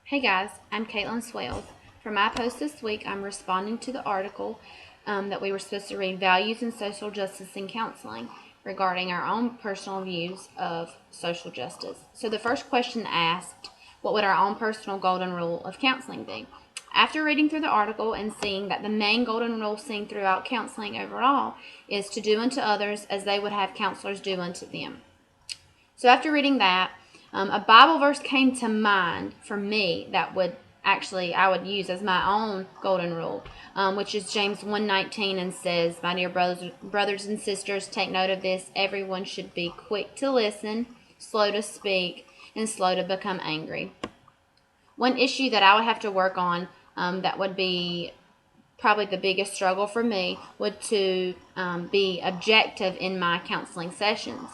Hey guys, I'm Caitlin Swales. For my post this week, I'm responding to the article that we were supposed to read, Values in Social Justice and Counseling, regarding our own personal views of social justice. So the first question asked, what would our own personal golden rule of counseling be? After reading through the article and seeing that the main golden rule seen throughout counseling overall is to do unto others as they would have counselors do unto them. So after reading that, a Bible verse came to mind for me that I would use as my own golden rule, which is James 1:19, and says, "My dear brothers and sisters, take note of this. Everyone should be quick to listen, slow to speak, and slow to become angry." One issue that I would have to work on, that would be probably the biggest struggle for me, would to be objective in my counseling sessions.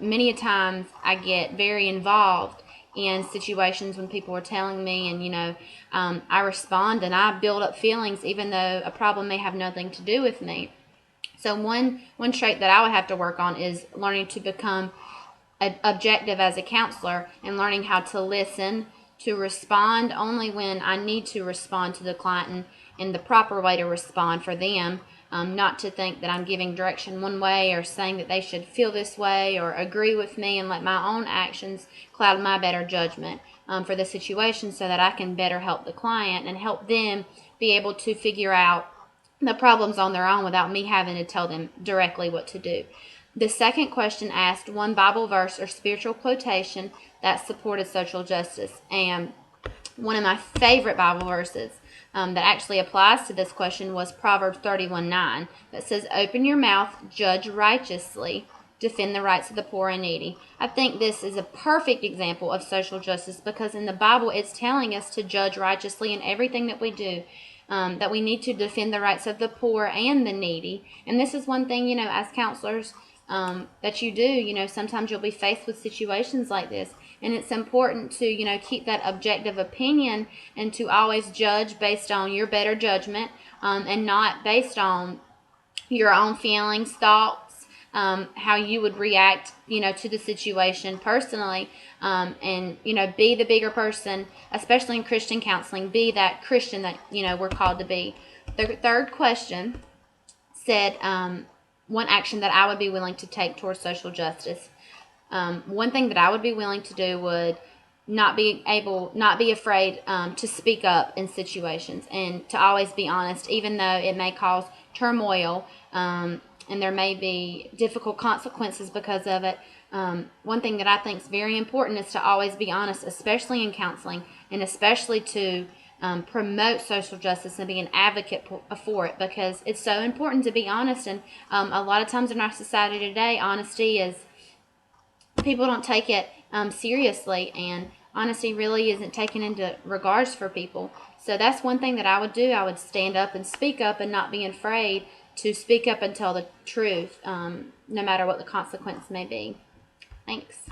Many a times I get very involved in situations when people are telling me, and I respond and I build up feelings even though a problem may have nothing to do with me. So one trait that I would have to work on is learning to become objective as a counselor, and learning how to listen, to respond only when I need to respond to the client in the proper way to respond for them, not to think that I'm giving direction one way or saying that they should feel this way or agree with me, and let my own actions cloud my better judgment for the situation, so that I can better help the client and help them be able to figure out the problems on their own without me having to tell them directly what to do. The second question asked one Bible verse or spiritual quotation that supported social justice. And one of my favorite Bible verses that actually applies to this question was Proverbs 31:9, that says, "Open your mouth, judge righteously, defend the rights of the poor and needy." I think this is a perfect example of social justice, because in the Bible it's telling us to judge righteously in everything that we do. That we need to defend the rights of the poor and the needy. And this is one thing, as counselors, that you do. Sometimes you'll be faced with situations like this, and it's important to, keep that objective opinion and to always judge based on your better judgment, and not based on your own feelings, thoughts, how you would react, to the situation personally, and be the bigger person, especially in Christian counseling. Be that Christian that we're called to be. The third question said, one action that I would be willing to take towards social justice. One thing that I would be willing to do would not be afraid to speak up in situations, and to always be honest, even though it may cause turmoil, and there may be difficult consequences because of it. One thing that I think is very important is to always be honest, especially in counseling, and especially to promote social justice and be an advocate for it, because it's so important to be honest. And a lot of times in our society today, honesty is, people don't take it seriously, and honesty really isn't taken into regards for people. So that's one thing that I would do. I would stand up and speak up, and not be afraid to speak up and tell the truth, no matter what the consequence may be. Thanks.